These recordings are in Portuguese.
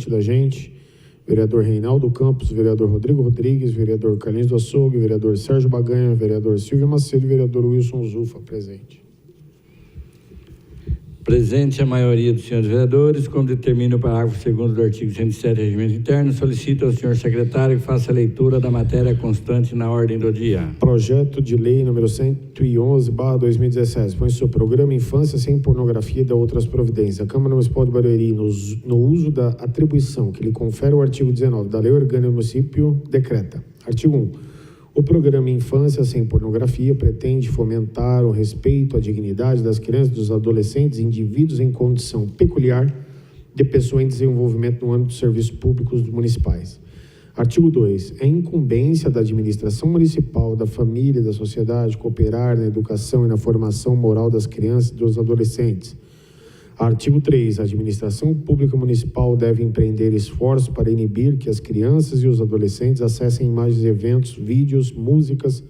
da gente, vereador Reinaldo Campos, vereador Rodrigo Rodrigues, vereador Carlinhos do Açougue, vereador Sérgio Baganha, vereador Silvio Macedo e vereador Wilson Zufa, presente. Presente a maioria dos senhores vereadores, como determina o parágrafo 2º do artigo 107 do Regimento Interno, solicito ao senhor secretário que faça a leitura da matéria constante na ordem do dia. Projeto de lei número 111/2017, põe seu programa Infância Sem Pornografia e da outras providências. A Câmara Municipal de Barueri, no uso da atribuição que lhe confere o artigo 19 da Lei Orgânica do Município, decreta. Artigo 1. O programa Infância Sem Pornografia pretende fomentar o respeito à dignidade das crianças e dos adolescentes e indivíduos em condição peculiar de pessoa em desenvolvimento no âmbito dos serviços públicos municipais. Artigo 2. É incumbência da administração municipal, da família e da sociedade cooperar na educação e na formação moral das crianças e dos adolescentes. Artigo 3. A administração pública municipal deve empreender esforços para inibir que as crianças e os adolescentes acessem imagens, eventos, vídeos, músicas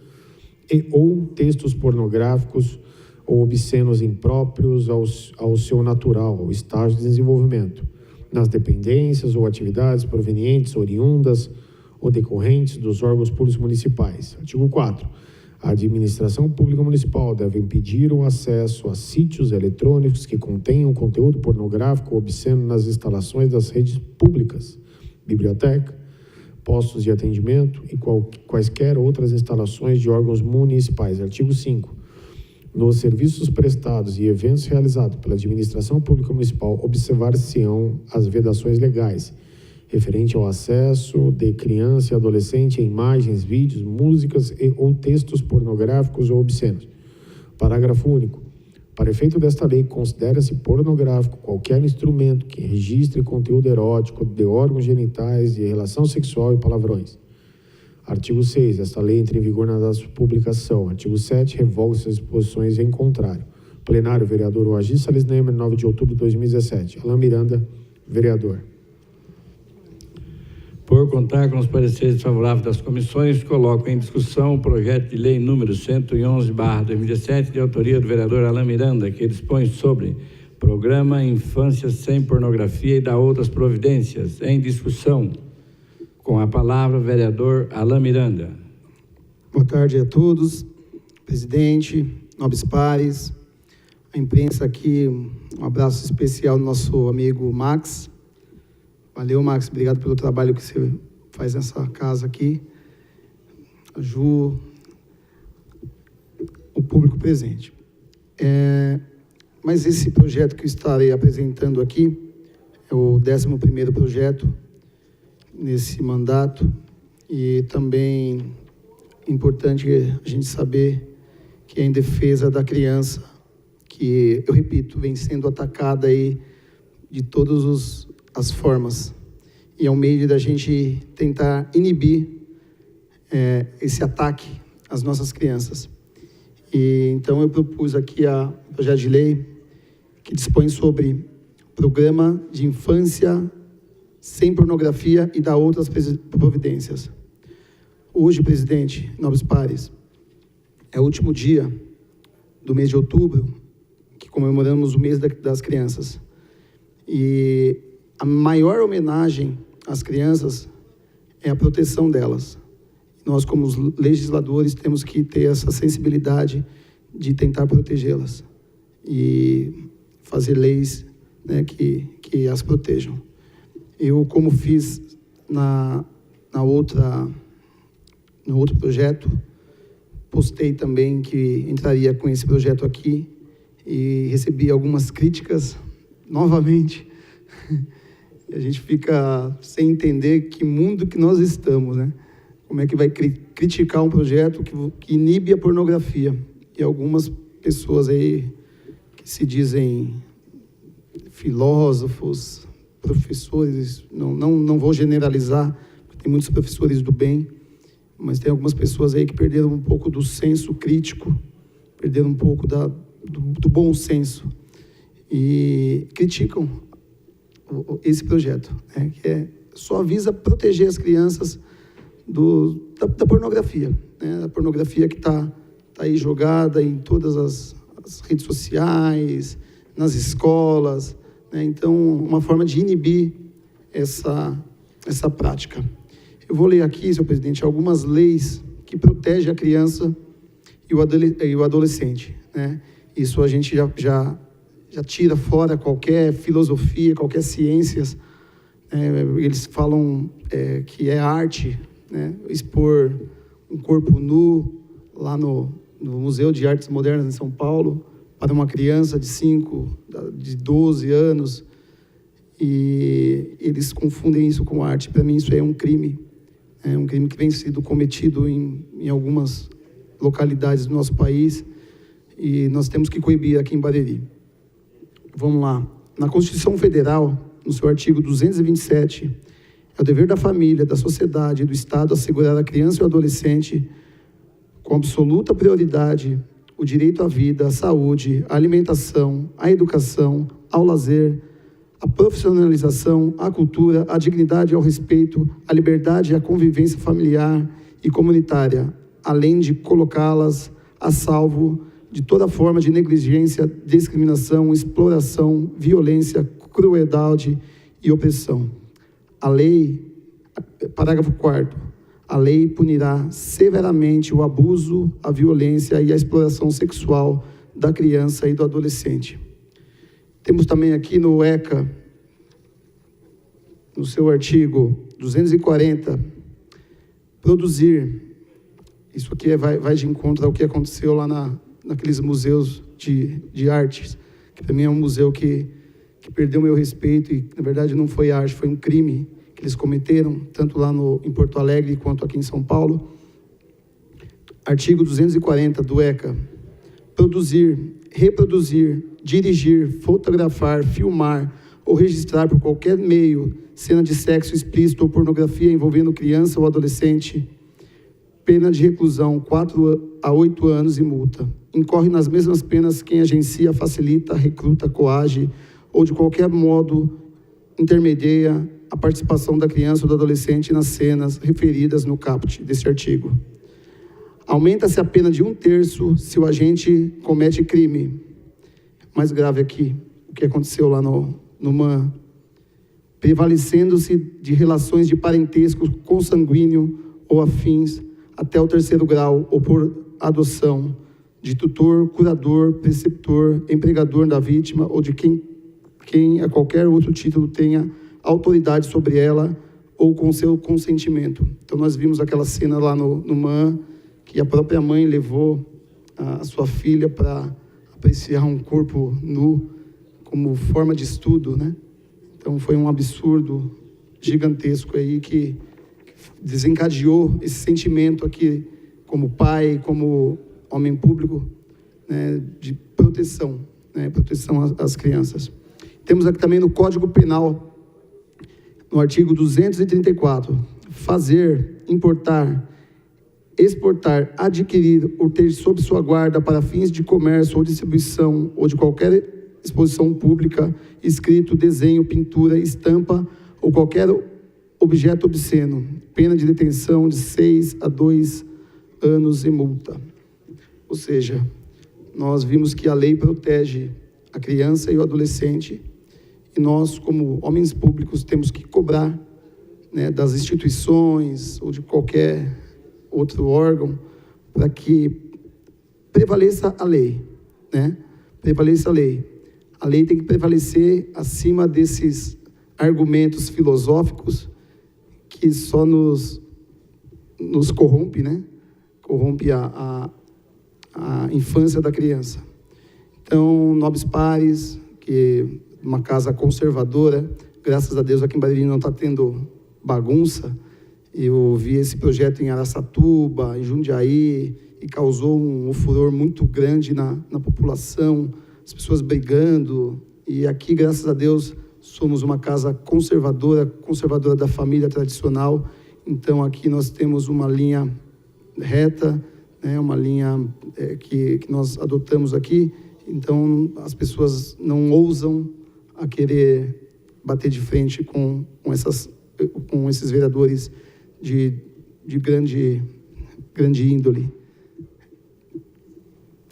ou textos pornográficos ou obscenos impróprios ao seu natural, ao estágio de desenvolvimento, nas dependências ou atividades provenientes, oriundas ou decorrentes dos órgãos públicos municipais. Artigo 4. A administração pública municipal deve impedir o acesso a sítios eletrônicos que contenham conteúdo pornográfico ou obsceno nas instalações das redes públicas, biblioteca, postos de atendimento e quaisquer outras instalações de órgãos municipais. Artigo 5. Nos serviços prestados e eventos realizados pela administração pública municipal, observar-se-ão as vedações legais referente ao acesso de criança e adolescente a imagens, vídeos, músicas ou textos pornográficos ou obscenos. Parágrafo único. Para efeito desta lei, considera-se pornográfico qualquer instrumento que registre conteúdo erótico de órgãos genitais, de relação sexual e palavrões. Artigo 6. Esta lei entra em vigor na data de publicação. Artigo 7. Revoga-se as disposições em contrário. Plenário, vereador Agir Salles Nemer, 9 de outubro de 2017. Alain Miranda, vereador. Por contar com os pareceres favoráveis das comissões, coloco em discussão o projeto de lei número 111/2017, de autoria do vereador Alain Miranda, que dispõe sobre Programa Infância Sem Pornografia e da outras providências. Em discussão. Com a palavra, o vereador Alain Miranda. Boa tarde a todos, presidente, nobres pares, a imprensa aqui, um abraço especial ao nosso amigo Max. Valeu, Max, obrigado pelo trabalho que você faz nessa casa aqui. A Ju, o público presente. Mas esse projeto que eu estarei apresentando aqui é o 11º projeto nesse mandato e também é importante a gente saber que é em defesa da criança, que, eu repito, vem sendo atacada aí de todas as formas. E é um meio da gente tentar inibir esse ataque às nossas crianças. E então eu propus aqui o projeto de lei que dispõe sobre Programa de Infância Sem Pornografia e da outras providências. Hoje, presidente, nobres pares, é o último dia do mês de outubro que comemoramos o mês das crianças. E a maior homenagem às crianças é a proteção delas. Nós, como legisladores, temos que ter essa sensibilidade de tentar protegê-las e fazer leis, né, que as protejam. Eu, como fiz no outro projeto, postei também que entraria com esse projeto aqui e recebi algumas críticas novamente. A gente fica sem entender que mundo que nós estamos, né? Como é que vai criticar um projeto que inibe a pornografia? E algumas pessoas aí que se dizem filósofos, professores, não vou generalizar, porque tem muitos professores do bem, mas tem algumas pessoas aí que perderam um pouco do senso crítico, perderam um pouco do bom senso e criticam esse projeto, né, que só visa proteger as crianças da pornografia, né, a pornografia que está aí jogada em todas as redes sociais, nas escolas, né, então uma forma de inibir essa prática. Eu vou ler aqui, senhor presidente, algumas leis que protegem a criança e o adolescente, né? Isso a gente já tira fora qualquer filosofia, qualquer ciências. Eles falam que é arte, né? Expor um corpo nu lá no Museu de Artes Modernas em São Paulo para uma criança de 12 anos, e eles confundem isso com arte. Para mim isso é um crime que vem sendo cometido em algumas localidades do nosso país, e nós temos que coibir aqui em Barueri. Vamos lá. Na Constituição Federal, no seu artigo 227, é o dever da família, da sociedade e do Estado assegurar à criança e ao adolescente, com absoluta prioridade, o direito à vida, à saúde, à alimentação, à educação, ao lazer, à profissionalização, à cultura, à dignidade e ao respeito, à liberdade e à convivência familiar e comunitária, além de colocá-las a salvo de toda forma de negligência, discriminação, exploração, violência, crueldade e opressão. A lei, parágrafo 4º, a lei punirá severamente o abuso, a violência e a exploração sexual da criança e do adolescente. Temos também aqui no ECA, no seu artigo 240, produzir. Isso aqui vai de encontro ao que aconteceu lá naqueles museus de artes, que para mim é um museu que perdeu meu respeito, e na verdade não foi arte, foi um crime que eles cometeram, tanto lá em Porto Alegre quanto aqui em São Paulo. Artigo 240 do ECA: produzir, reproduzir, dirigir, fotografar, filmar ou registrar por qualquer meio cena de sexo explícito ou pornografia envolvendo criança ou adolescente, pena de reclusão 4 a 8 anos e multa. Incorre nas mesmas penas quem agencia, facilita, recruta, coage ou de qualquer modo intermedia a participação da criança ou do adolescente nas cenas referidas no caput deste artigo. Aumenta-se a pena de 1/3 se o agente comete crime. Mais grave aqui, o que aconteceu lá no MAN. Prevalecendo-se de relações de parentesco consanguíneo ou afins até o 3º grau, ou por adoção, de tutor, curador, preceptor, empregador da vítima ou de quem a qualquer outro título tenha autoridade sobre ela ou com seu consentimento. Então nós vimos aquela cena lá no MAN, que a própria mãe levou a sua filha para apreciar um corpo nu como forma de estudo, né? Então foi um absurdo gigantesco aí que desencadeou esse sentimento aqui, como pai, como homem público, né, de proteção, né, proteção às crianças. Temos aqui também no Código Penal, no artigo 234, fazer, importar, exportar, adquirir ou ter sob sua guarda para fins de comércio ou distribuição ou de qualquer exposição pública, escrito, desenho, pintura, estampa ou qualquer objeto obsceno, pena de detenção de 6 a 2 anos e multa. Ou seja, nós vimos que a lei protege a criança e o adolescente, e nós, como homens públicos, temos que cobrar, né, das instituições ou de qualquer outro órgão para que prevaleça a lei, né? Prevaleça a lei. A lei tem que prevalecer acima desses argumentos filosóficos que só nos corrompe, né? Corrompe a infância da criança. Então, nobres pares, que uma casa conservadora, graças a Deus aqui em Barueri não está tendo bagunça. Eu vi esse projeto em Araçatuba, em Jundiaí, e causou um furor muito grande na população, as pessoas brigando. E aqui, graças a Deus, somos uma casa conservadora da família tradicional. Então, aqui nós temos uma linha reta, né, uma linha que nós adotamos aqui. Então, as pessoas não ousam a querer bater de frente com esses vereadores de grande índole.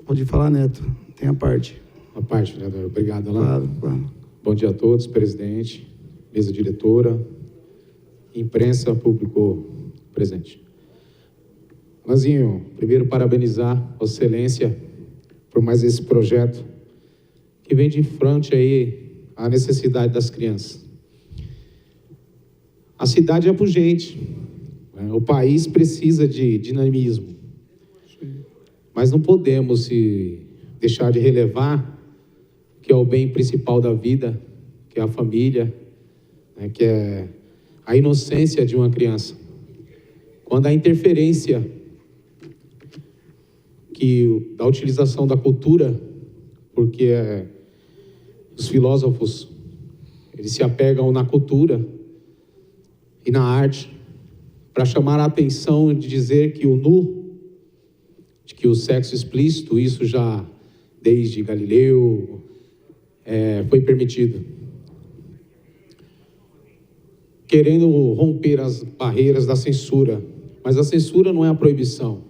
Pode falar, Neto, tem a parte. A parte, vereador. Obrigado, Alan. Claro, claro. Bom dia a todos, presidente, mesa diretora, imprensa, público presente. Alanzinho, primeiro parabenizar Vossa Excelência por mais esse projeto que vem de frente aí à necessidade das crianças. A cidade é pujante, né? O país precisa de dinamismo, mas não podemos deixar de relevar que é o bem principal da vida, que é a família, né? Que é a inocência de uma criança. Quando a interferência da utilização da cultura, porque os filósofos, eles se apegam na cultura e na arte para chamar a atenção de dizer que o nu, de que o sexo explícito, isso já desde Galileu foi permitido. Querendo romper as barreiras da censura, mas a censura não é a proibição.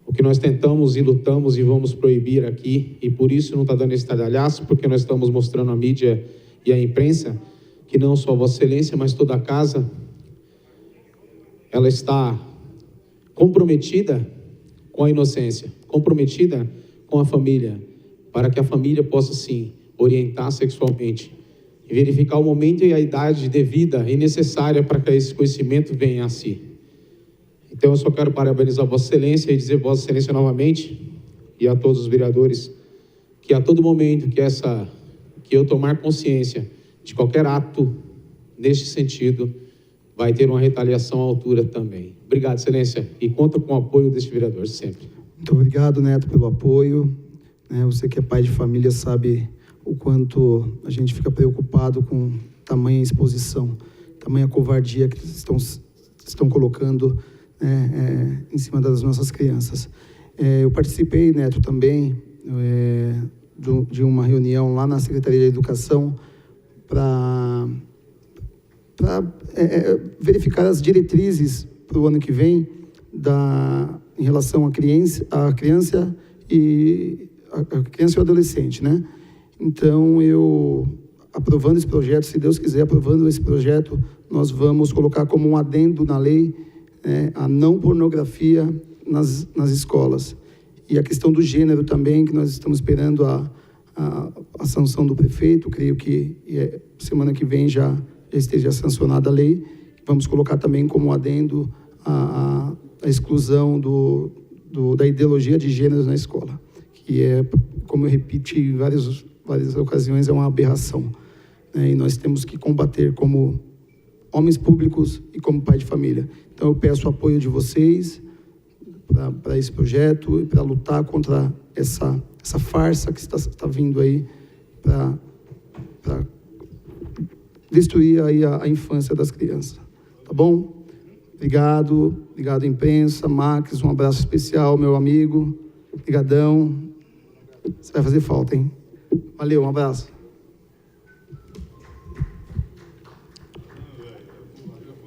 O que nós tentamos e lutamos e vamos proibir aqui, e por isso não está dando esse estardalhaço, porque nós estamos mostrando à mídia e à imprensa que não só Vossa Excelência, mas toda a casa, ela está comprometida com a inocência, comprometida com a família, para que a família possa, sim, orientar sexualmente e verificar o momento e a idade devida e necessária para que esse conhecimento venha a si. Então, eu só quero parabenizar Vossa Excelência e dizer Vossa Excelência novamente e a todos os vereadores que a todo momento que eu tomar consciência de qualquer ato neste sentido, vai ter uma retaliação à altura também. Obrigado, Excelência, e conta com o apoio deste vereador sempre. Muito obrigado, Neto, pelo apoio. Você que é pai de família sabe o quanto a gente fica preocupado com tamanha exposição, tamanha covardia que estão colocando em cima das nossas crianças. Eu participei, Neto, também de uma reunião lá na Secretaria de Educação para verificar as diretrizes para o ano que vem em relação à criança e o adolescente, né? Então, aprovando esse projeto, se Deus quiser, aprovando esse projeto, nós vamos colocar como um adendo na lei a não pornografia nas escolas. E a questão do gênero também, que nós estamos esperando a sanção do prefeito, creio que semana que vem já esteja sancionada a lei. Vamos colocar também como adendo a exclusão da ideologia de gênero na escola, que como eu repeti em várias ocasiões, é uma aberração, né? E nós temos que combater como homens públicos e como pai de família. Então, eu peço o apoio de vocês para esse projeto e para lutar contra essa farsa que está vindo aí para destruir aí a infância das crianças. Tá bom? Obrigado, imprensa, Max, um abraço especial, meu amigo. Obrigadão. Você vai fazer falta, hein? Valeu, um abraço.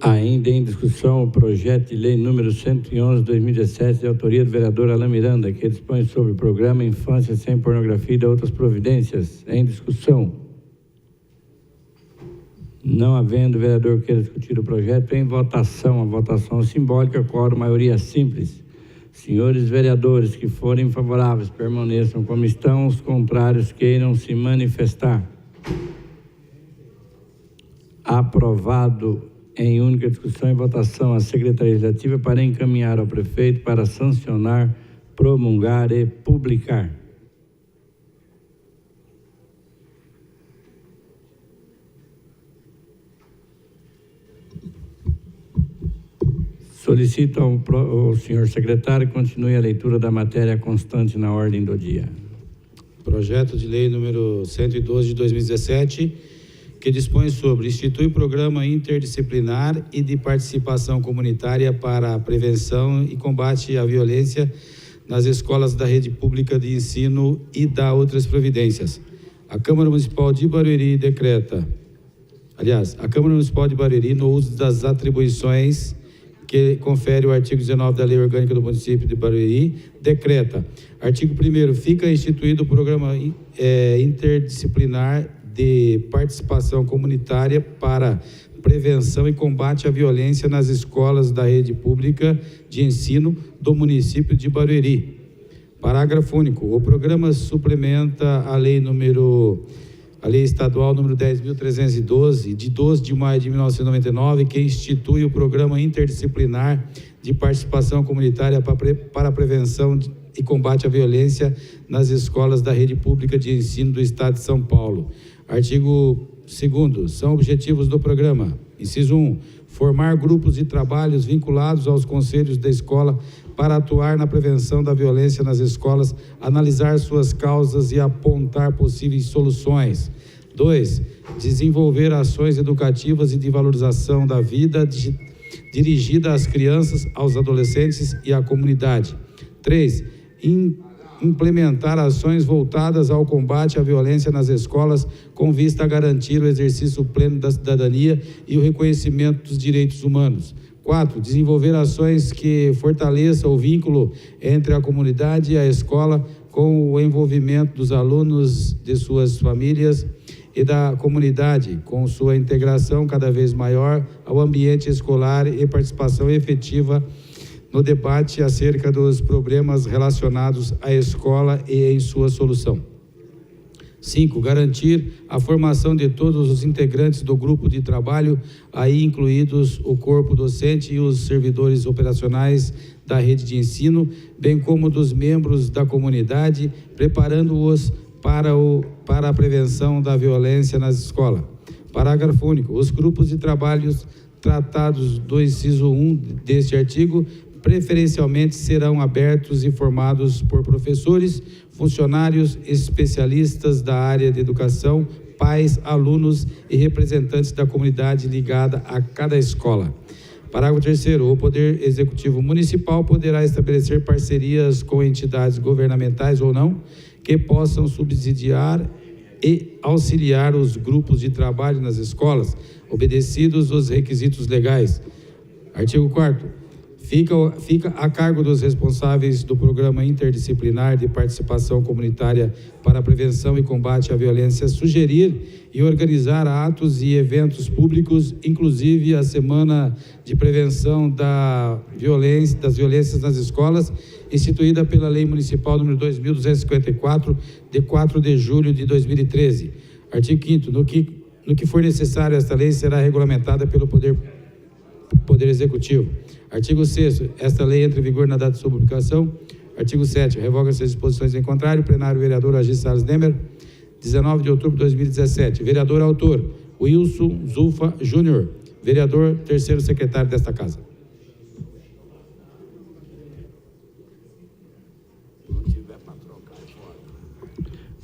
Ainda em discussão o projeto de lei número 111/2017, de autoria do vereador Alain Miranda, que dispõe sobre o programa Infância Sem Pornografia e outras providências. Em discussão. Não havendo vereador que queira discutir o projeto, em votação, a votação simbólica, quórum maioria simples. Senhores vereadores que forem favoráveis, permaneçam como estão, os contrários queiram se manifestar. Aprovado em única discussão e votação a Secretaria Legislativa para encaminhar ao prefeito para sancionar, promulgar e publicar. Solicito ao senhor secretário que continue a leitura da matéria constante na ordem do dia. Projeto de lei número 112 de 2017, que dispõe sobre institui programa interdisciplinar e de participação comunitária para a prevenção e combate à violência nas escolas da rede pública de ensino e dá outras providências. A Câmara Municipal de Barueri decreta, a Câmara Municipal de Barueri, no uso das atribuições que confere o artigo 19 da Lei Orgânica do Município de Barueri, decreta, artigo 1º, fica instituído o programa interdisciplinar de participação comunitária para prevenção e combate à violência nas escolas da rede pública de ensino do município de Barueri. Parágrafo único. O programa suplementa a lei estadual número 10.312, de 12 de maio de 1999, que institui o Programa Interdisciplinar de Participação Comunitária para a Prevenção e Combate à Violência nas Escolas da Rede Pública de Ensino do Estado de São Paulo. Artigo 2º. São objetivos do programa. Inciso 1. Formar grupos de trabalhos vinculados aos conselhos da escola para atuar na prevenção da violência nas escolas, analisar suas causas e apontar possíveis soluções. 2. Desenvolver ações educativas e de valorização da vida dirigida às crianças, aos adolescentes e à comunidade. 3. Implementar ações voltadas ao combate à violência nas escolas com vista a garantir o exercício pleno da cidadania e o reconhecimento dos direitos humanos. 4. Desenvolver ações que fortaleçam o vínculo entre a comunidade e a escola com o envolvimento dos alunos, de suas famílias e da comunidade, com sua integração cada vez maior ao ambiente escolar e participação efetiva no debate acerca dos problemas relacionados à escola e em sua solução. 5. Garantir a formação de todos os integrantes do grupo de trabalho, aí incluídos o corpo docente e os servidores operacionais da rede de ensino, bem como dos membros da comunidade, preparando-os para a prevenção da violência nas escolas. Parágrafo único. Os grupos de trabalhos tratados do inciso 1 deste artigo preferencialmente serão abertos e formados por professores, funcionários, especialistas da área de educação, pais, alunos e representantes da comunidade ligada a cada escola. Parágrafo 3º. O Poder Executivo Municipal poderá estabelecer parcerias com entidades governamentais ou não, que possam subsidiar e auxiliar os grupos de trabalho nas escolas, obedecidos os requisitos legais. Artigo 4º. Fica a cargo dos responsáveis do Programa Interdisciplinar de Participação Comunitária para a Prevenção e Combate à Violência sugerir e organizar atos e eventos públicos, inclusive a Semana de Prevenção das Violências nas Escolas, instituída pela Lei Municipal número 2.254, de 4 de julho de 2013. Artigo 5º. No que for necessário, esta lei será regulamentada pelo Poder Executivo. Artigo 6º. Esta lei entra em vigor na data de sua publicação. Artigo 7º. Revoga-se as disposições em contrário. Plenário, vereador Agir Salles Nemer, 19 de outubro de 2017. Vereador autor, Wilson Zulfa Júnior. Vereador, terceiro secretário desta casa.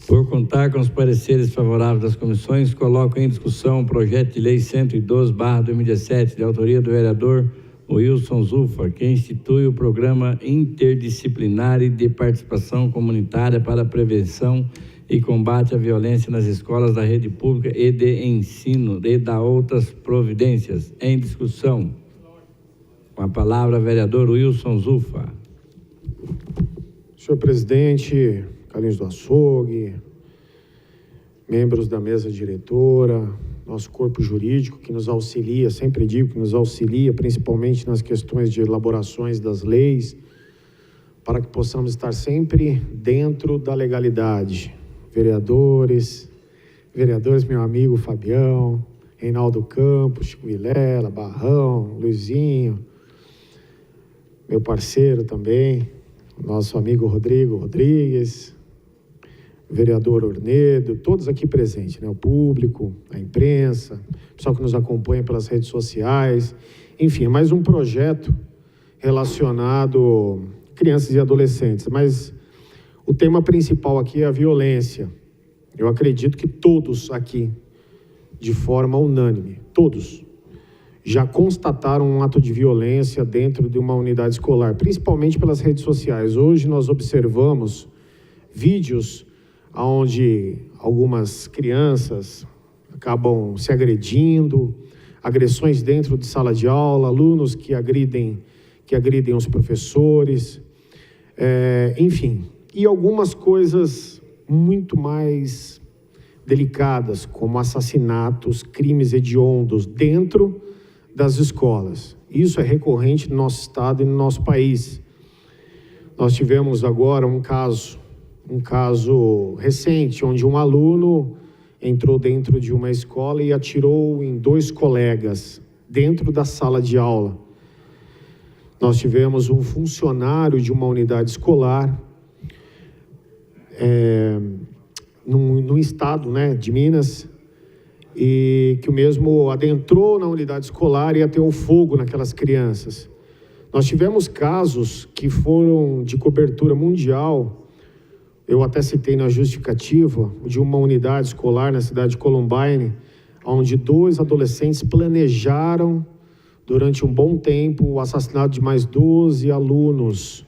Por contar com os pareceres favoráveis das comissões, coloco em discussão o projeto de lei 102/2017, de autoria do vereador Wilson Zulfa, que institui o Programa Interdisciplinar de Participação Comunitária para a Prevenção e Combate à Violência nas Escolas da Rede Pública e de Ensino e da outras providências. Em discussão. Com a palavra, vereador Wilson Zulfa. Senhor presidente, Carlinhos do Açougue, membros da mesa diretora, nosso corpo jurídico que nos auxilia, sempre digo que nos auxilia, principalmente nas questões de elaborações das leis, para que possamos estar sempre dentro da legalidade. Vereadores, meu amigo Fabião, Reinaldo Campos, Chico Vilela, Barrão, Luizinho, meu parceiro também, nosso amigo Rodrigo Rodrigues, vereador Ornedo, todos aqui presentes, né? O público, a imprensa, o pessoal que nos acompanha pelas redes sociais, enfim, é mais um projeto relacionado a crianças e adolescentes, mas o tema principal aqui é a violência. Eu acredito que todos aqui, de forma unânime, todos, já constataram um ato de violência dentro de uma unidade escolar, principalmente pelas redes sociais. Hoje nós observamos vídeos onde algumas crianças acabam se agredindo, agressões dentro de sala de aula, alunos que agridem os professores, enfim, e algumas coisas muito mais delicadas, como assassinatos, crimes hediondos dentro das escolas. Isso é recorrente no nosso estado e no nosso país. Nós tivemos agora um caso recente, onde um aluno entrou dentro de uma escola e atirou em 2 colegas dentro da sala de aula. Nós tivemos um funcionário de uma unidade escolar no estado, né, de Minas, e que o mesmo adentrou na unidade escolar e ateu fogo naquelas crianças. Nós tivemos casos que foram de cobertura mundial. Eu até citei na justificativa de uma unidade escolar na cidade de Columbine, onde 2 adolescentes planejaram durante um bom tempo o assassinato de mais 12 alunos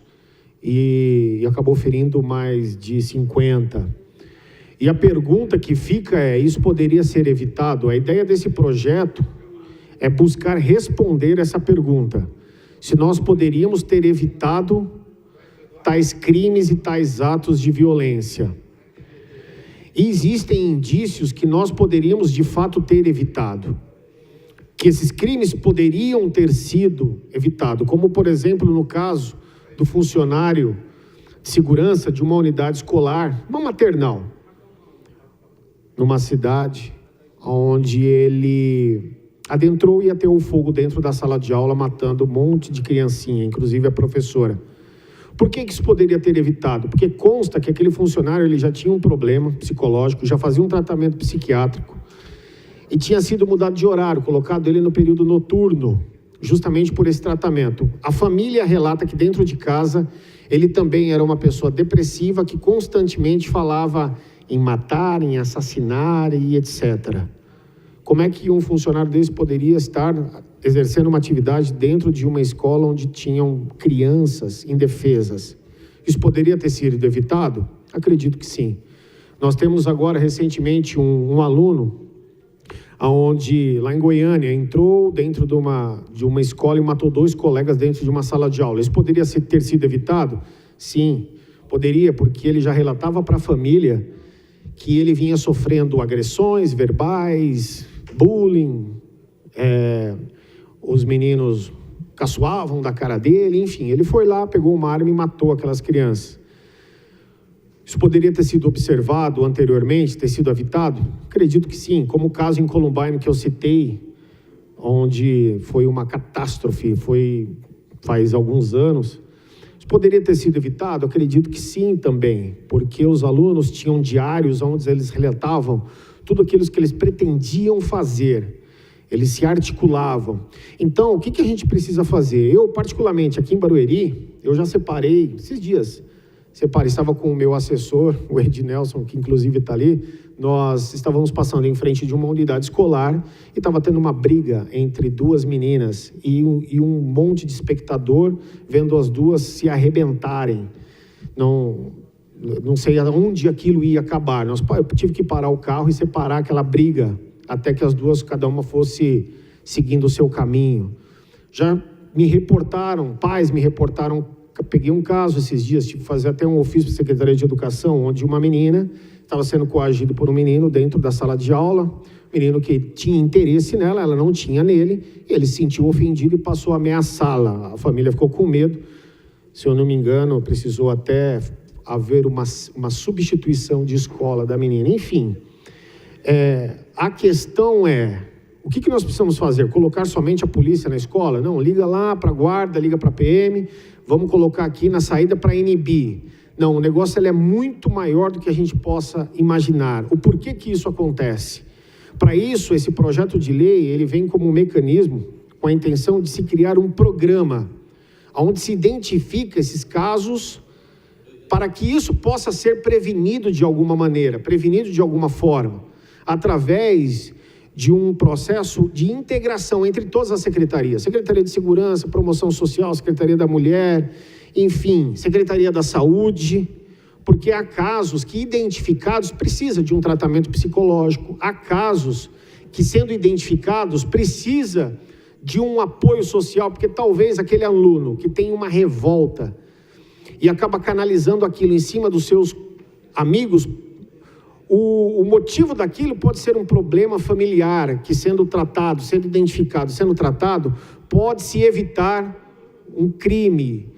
e acabou ferindo mais de 50. E a pergunta que fica é: isso poderia ser evitado? A ideia desse projeto é buscar responder essa pergunta. Se nós poderíamos ter evitado tais crimes e tais atos de violência. E existem indícios que nós poderíamos de fato ter evitado, que esses crimes poderiam ter sido evitados, como por exemplo no caso do funcionário de segurança de uma unidade escolar, uma maternal, numa cidade onde ele adentrou e ateu fogo dentro da sala de aula, matando um monte de criancinha, inclusive a professora. Por que isso poderia ter evitado? Porque consta que aquele funcionário ele já tinha um problema psicológico, já fazia um tratamento psiquiátrico e tinha sido mudado de horário, colocado ele no período noturno, justamente por esse tratamento. A família relata que dentro de casa ele também era uma pessoa depressiva que constantemente falava em matar, em assassinar e etc. Como é que um funcionário desse poderia estar exercendo uma atividade dentro de uma escola onde tinham crianças indefesas? Isso poderia ter sido evitado? Acredito que sim. Nós temos agora recentemente um aluno onde, lá em Goiânia, entrou dentro de uma escola e matou 2 colegas dentro de uma sala de aula. Isso poderia ter sido evitado? Sim, poderia, porque ele já relatava para a família que ele vinha sofrendo agressões verbais, bullying, os meninos caçoavam da cara dele, enfim, ele foi lá, pegou uma arma e matou aquelas crianças. Isso poderia ter sido observado anteriormente, ter sido evitado? Acredito que sim, como o caso em Columbine que eu citei, onde foi uma catástrofe, faz alguns anos. Isso poderia ter sido evitado? Acredito que sim também, porque os alunos tinham diários onde eles relatavam tudo aquilo que eles pretendiam fazer. Eles se articulavam. Então, o que a gente precisa fazer? Eu, particularmente, aqui em Barueri, eu já separei, esses dias, estava com o meu assessor, o Ed Nelson, que inclusive está ali, nós estávamos passando em frente de uma unidade escolar e estava tendo uma briga entre 2 meninas e um monte de espectador vendo as 2 se arrebentarem. Não sei aonde aquilo ia acabar. Eu tive que parar o carro e separar aquela briga até que as 2, cada uma fosse seguindo o seu caminho. Já me reportaram, pais me reportaram. Peguei um caso esses dias, tive que fazer até um ofício para a Secretaria de Educação, onde uma menina estava sendo coagida por um menino dentro da sala de aula, menino que tinha interesse nela, ela não tinha nele, ele se sentiu ofendido e passou a ameaçá-la. A família ficou com medo, se eu não me engano, precisou até haver uma substituição de escola da menina. Enfim, a questão é, o que nós precisamos fazer? Colocar somente a polícia na escola? Não, liga lá para a guarda, liga para a PM, vamos colocar aqui na saída para inibir. Não, o negócio é muito maior do que a gente possa imaginar. O porquê que isso acontece? Para isso, esse projeto de lei, ele vem como um mecanismo com a intenção de se criar um programa onde se identifica esses casos para que isso possa ser prevenido de alguma maneira, prevenido de alguma forma, através de um processo de integração entre todas as secretarias, Secretaria de Segurança, Promoção Social, Secretaria da Mulher, enfim, Secretaria da Saúde, porque há casos que identificados precisa de um tratamento psicológico, há casos que sendo identificados precisa de um apoio social, porque talvez aquele aluno que tem uma revolta e acaba canalizando aquilo em cima dos seus amigos o motivo daquilo pode ser um problema familiar que, sendo tratado, sendo identificado, sendo tratado, pode-se evitar um crime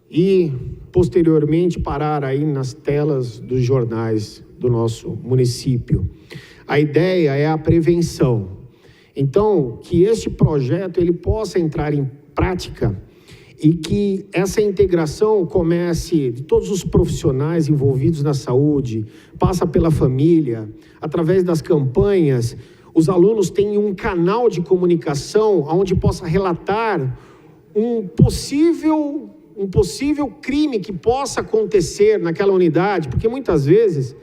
e, posteriormente, parar aí nas telas dos jornais do nosso município. A ideia é a prevenção. Então, que este projeto ele possa entrar em prática e que essa integração comece de todos os profissionais envolvidos na saúde, passa pela família, através das campanhas, os alunos têm um canal de comunicação onde possa relatar um possível crime que possa acontecer naquela unidade, porque muitas vezes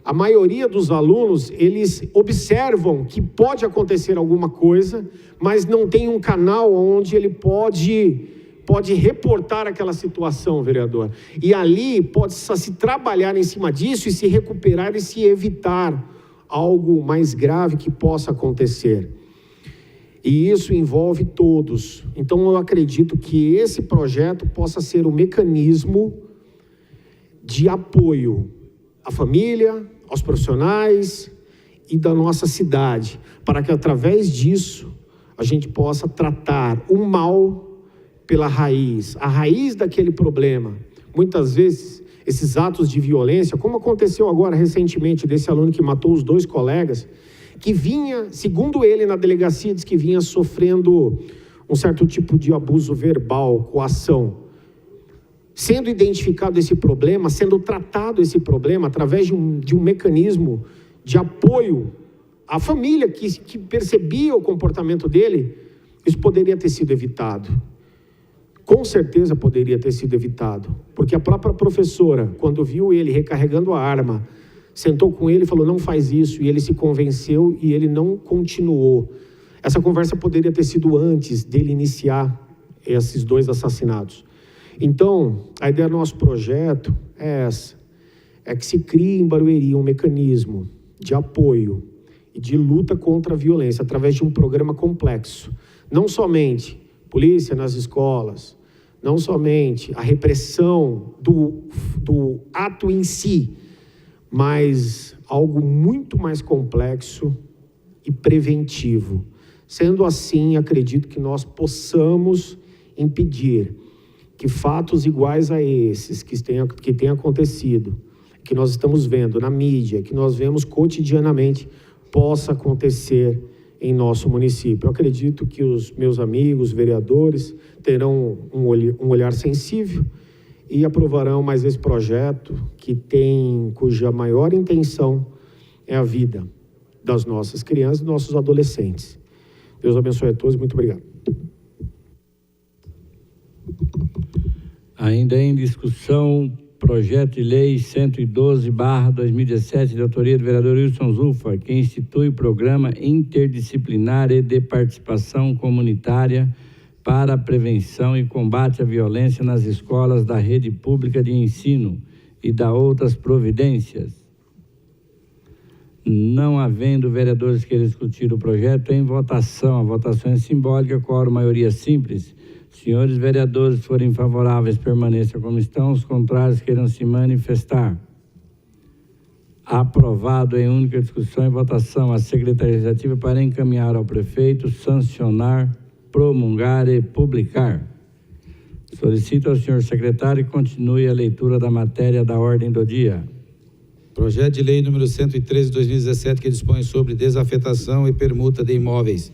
a maioria dos alunos, eles observam que pode acontecer alguma coisa, mas não tem um canal onde ele pode reportar aquela situação, vereador. E ali pode se trabalhar em cima disso e se recuperar e se evitar algo mais grave que possa acontecer. E isso envolve todos. Então eu acredito que esse projeto possa ser um mecanismo de apoio à família, aos profissionais e da nossa cidade, para que através disso a gente possa tratar o mal pela raiz, a raiz daquele problema. Muitas vezes, esses atos de violência, como aconteceu agora recentemente desse aluno que matou os 2 colegas, que vinha, segundo ele na delegacia, diz que vinha sofrendo um certo tipo de abuso verbal, coação. Sendo identificado esse problema, sendo tratado esse problema através de um mecanismo de apoio à família que percebia o comportamento dele, isso poderia ter sido evitado. Com certeza poderia ter sido evitado, porque a própria professora, quando viu ele recarregando a arma, sentou com ele e falou, não faz isso, e ele se convenceu e ele não continuou. Essa conversa poderia ter sido antes dele iniciar esses 2 assassinatos. Então, a ideia do nosso projeto é essa, é que se crie em Barueri um mecanismo de apoio e de luta contra a violência, através de um programa complexo. Não somente polícia nas escolas, não somente a repressão do ato em si, mas algo muito mais complexo e preventivo. Sendo assim, acredito que nós possamos impedir que fatos iguais a esses que têm acontecido, que nós estamos vendo na mídia, que nós vemos cotidianamente, possa acontecer em nosso município. Eu acredito que os meus amigos, vereadores, terão um olhar sensível e aprovarão mais esse projeto cuja maior intenção é a vida das nossas crianças e dos nossos adolescentes. Deus abençoe a todos, muito obrigado. Ainda em discussão, projeto de lei 112/2017, de autoria do vereador Wilson Zulfa, que institui o programa interdisciplinar e de participação comunitária para a prevenção e combate à violência nas escolas da rede pública de ensino e da outras providências. Não havendo vereadores que discutir o projeto em votação, a votação é simbólica, quórum maioria simples. Senhores vereadores, forem favoráveis, permaneçam como estão. Os contrários, queiram se manifestar. Aprovado em única discussão e votação a Secretaria Legislativa para encaminhar ao prefeito, sancionar, promulgar e publicar. Solicito ao senhor secretário que continue a leitura da matéria da ordem do dia. Projeto de lei número 113 de 2017, que dispõe sobre desafetação e permuta de imóveis.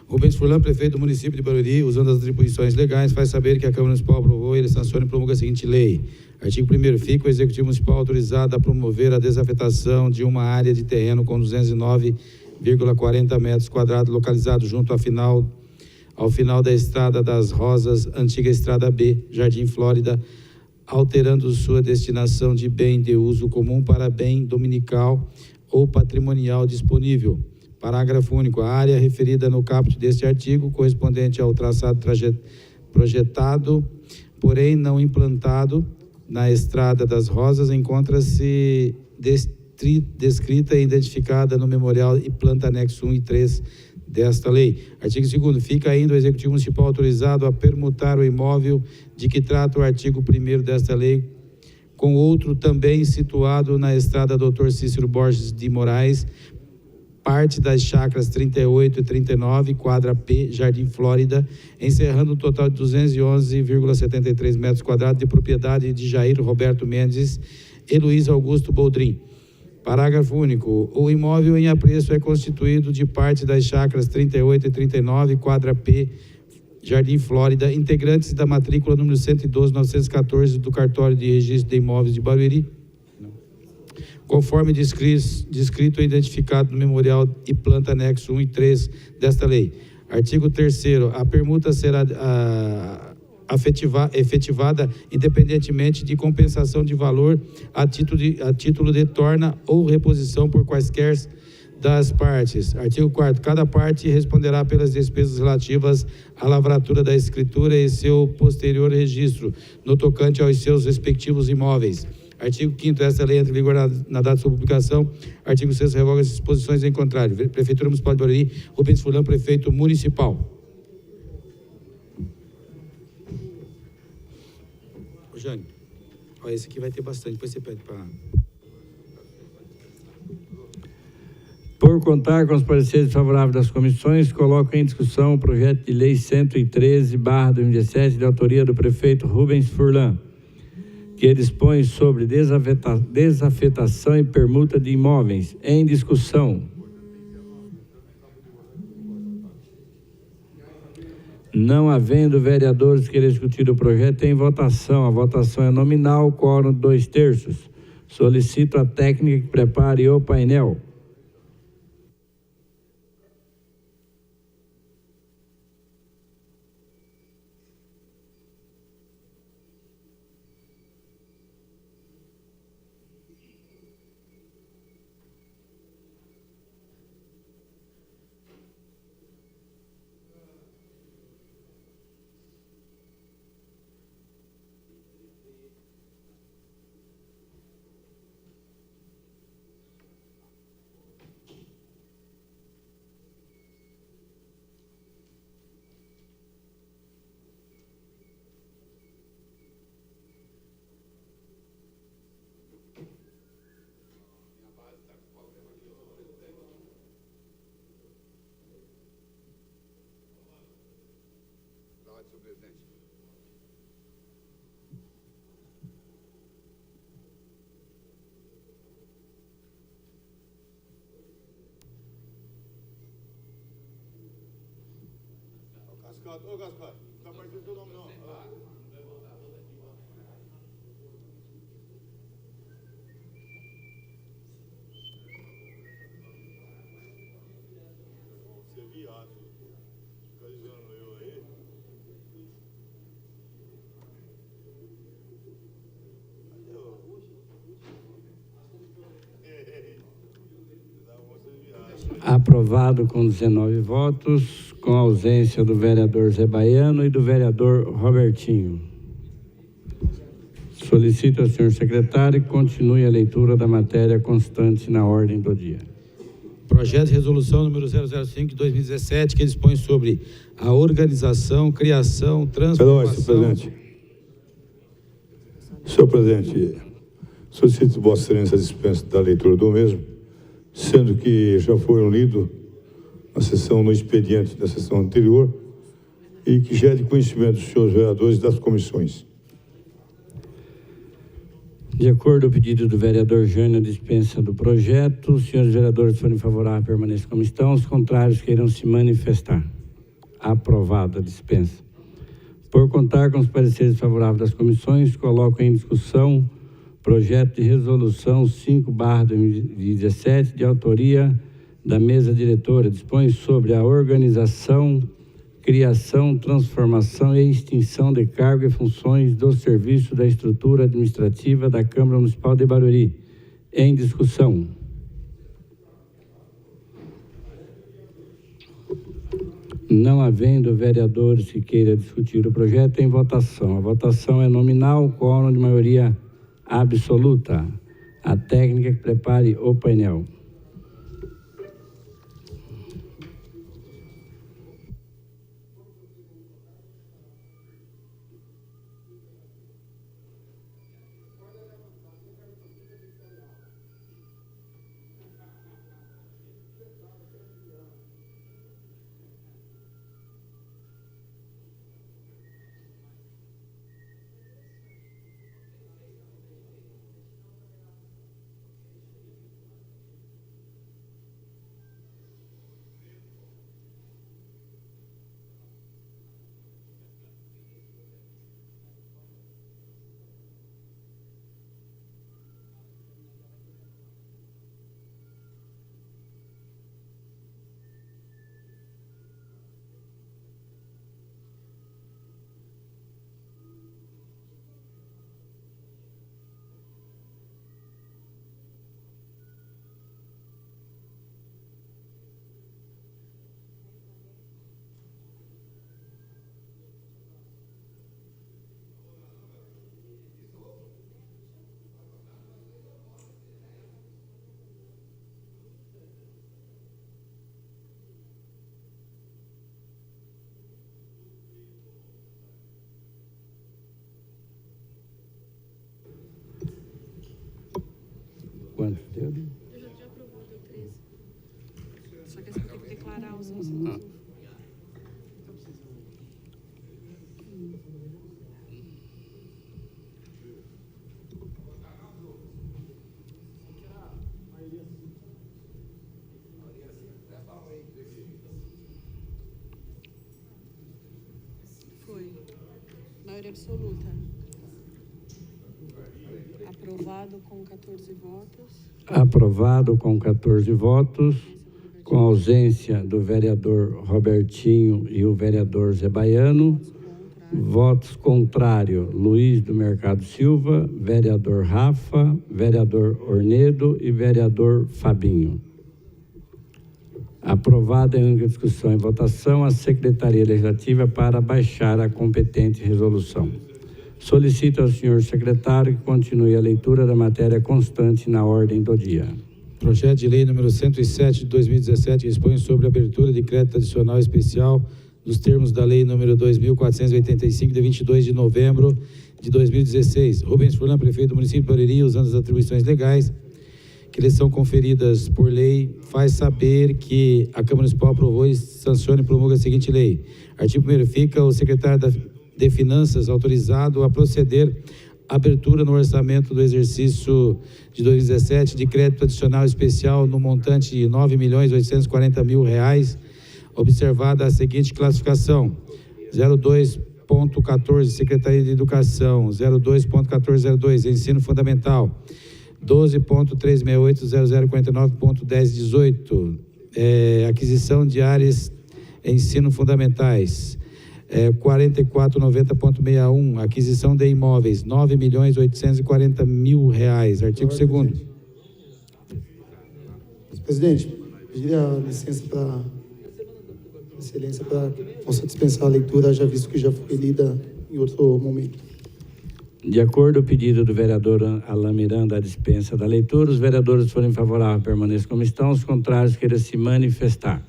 Rubens Furlan, prefeito do município de Barueri, usando as atribuições legais, faz saber que a Câmara Municipal aprovou e ele sanciona e promulga a seguinte lei. Artigo 1º. Fica o Executivo Municipal autorizado a promover a desafetação de uma área de terreno com 209,40 metros quadrados, localizado junto ao final da Estrada das Rosas, antiga Estrada B, Jardim Flórida, alterando sua destinação de bem de uso comum para bem dominical ou patrimonial disponível. Parágrafo único. A área referida no caput deste artigo, correspondente ao traçado projetado, porém não implantado, na Estrada das Rosas, encontra-se descrita e identificada no memorial e planta anexo 1 e 3 desta lei. Artigo 2º. Fica ainda o Executivo Municipal autorizado a permutar o imóvel de que trata o artigo 1º desta lei, com outro também situado na estrada Dr. Cícero Borges de Moraes, parte das chácaras 38 e 39, quadra P, Jardim Flórida, encerrando um total de 211,73 metros quadrados de propriedade de Jair Roberto Mendes e Luiz Augusto Boldrin. Parágrafo único. O imóvel em apreço é constituído de parte das chácaras 38 e 39, quadra P, Jardim Flórida, integrantes da matrícula número 112.914 do Cartório de Registro de Imóveis de Barueri, conforme descrito e identificado no memorial e planta anexo 1 e 3 desta lei. Artigo 3º. A permuta será efetivada independentemente de compensação de valor a título de torna ou reposição por quaisquer das partes. Artigo 4º. Cada parte responderá pelas despesas relativas à lavratura da escritura e seu posterior registro, no tocante aos seus respectivos imóveis. Artigo 5º. Esta lei entra em vigor na data de sua publicação. Artigo 6º. Revoga as disposições em contrário. Prefeitura Municipal de Barueri, Rubens Furlan, prefeito municipal. Ô, Jânio, ó, esse aqui vai ter bastante, depois você pede para... Por contar com os pareceres favoráveis das comissões, coloco em discussão o projeto de lei 113/2017, de autoria do prefeito Rubens Furlan, que dispõe sobre desafetação e permuta de imóveis. Em discussão. Não havendo vereadores que queiram discutir o projeto, em votação. A votação é nominal, quórum 2/3. Solicito a técnica que prepare o painel. Ô, Gaspar, não tá aparecendo teu nome, não. Você é viado. Fica dizendo eu aí. Aprovado com 19 votos, com ausência do vereador Zé Baiano e do vereador Robertinho. Solicito ao senhor secretário que continue a leitura da matéria constante na ordem do dia. Projeto de resolução número 005 de 2017, que dispõe sobre a organização, criação, transformação... Senhor presidente. Senhor presidente, solicito Vossa Excelência a dispensa da leitura do mesmo, sendo que já foram lidos na sessão, no expediente da sessão anterior, e que já é de conhecimento dos senhores vereadores e das comissões. De acordo com o pedido do vereador Jânio, a dispensa do projeto. Os senhores vereadores forem favoráveis, permaneçam como estão. Os contrários queiram se manifestar. Aprovada a dispensa. Por contar com os pareceres favoráveis das comissões, coloco em discussão projeto de resolução 5/2017, de autoria da mesa diretora. Dispõe sobre a organização, criação, transformação e extinção de cargo e funções do serviço da estrutura administrativa da Câmara Municipal de Barueri. Em discussão. Não havendo vereadores que queiram discutir o projeto, em votação. A votação é nominal, quórum de maioria absoluta. A técnica que prepare o painel. terceiro. Já aprovou do 13. Só que você tem que declarar os assuntos. Foi. Maioria absoluta. Aprovado com 14 votos. Aprovado com 14 votos, com ausência do vereador Robertinho e o vereador Zé Baiano. Votos contrário, Luiz do Mercado Silva, vereador Rafa, vereador Ornedo e vereador Fabinho. Aprovada em única discussão e votação a Secretaria Legislativa para baixar a competente resolução. Solicito ao senhor secretário que continue a leitura da matéria constante na ordem do dia. Projeto de lei número 107 de 2017, que dispõe sobre a abertura de crédito adicional especial nos termos da lei número 2.485, de 22 de novembro de 2016. Rubens Furlan, prefeito do município de Barueri, usando as atribuições legais que lhes são conferidas por lei, faz saber que a Câmara Municipal aprovou e sanciona e promulga a seguinte lei. Artigo 1º, fica o secretário de Finanças autorizado a proceder à abertura no orçamento do exercício de 2017 de crédito adicional especial no montante de R$ 9.840.000, observada a seguinte classificação: 02.14, Secretaria de Educação, 02.1402, Ensino Fundamental, 12.368.0049.1018, aquisição de áreas ensino fundamentais, 4490.61, aquisição de imóveis, R$ 9.840.000. Artigo 2º. Presidente, pediria licença para Excelência para que possa dispensar a leitura, já visto que já foi lida em outro momento. De acordo com o pedido do vereador Alain Miranda, a dispensa da leitura, os vereadores forem favoráveis permaneçam como estão, os contrários queiram se manifestar.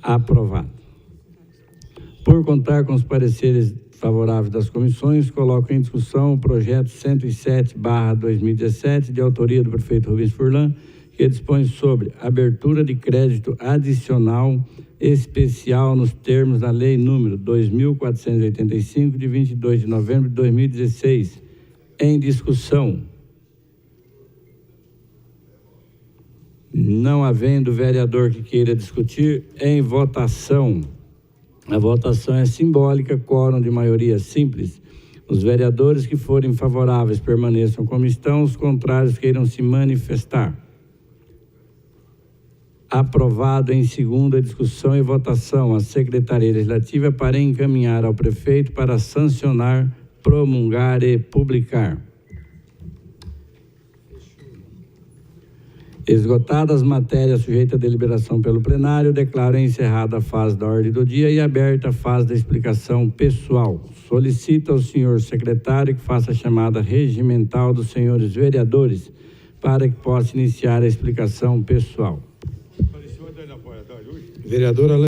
Aprovado. Por contar com os pareceres favoráveis das comissões, coloco em discussão o projeto 107/2017, de autoria do prefeito Rubens Furlan, que dispõe sobre abertura de crédito adicional especial nos termos da Lei número 2.485, de 22 de novembro de 2016. Em discussão. Não havendo vereador que queira discutir, em votação. A votação é simbólica, quórum de maioria simples. Os vereadores que forem favoráveis permaneçam como estão, os contrários queiram se manifestar. Aprovado em segunda discussão e votação a Secretaria Legislativa para encaminhar ao prefeito para sancionar, promulgar e publicar. Esgotadas as matérias sujeitas à deliberação pelo plenário, declaro encerrada a fase da ordem do dia e aberta a fase da explicação pessoal. Solicito ao senhor secretário que faça a chamada regimental dos senhores vereadores para que possa iniciar a explicação pessoal. Vereador Alain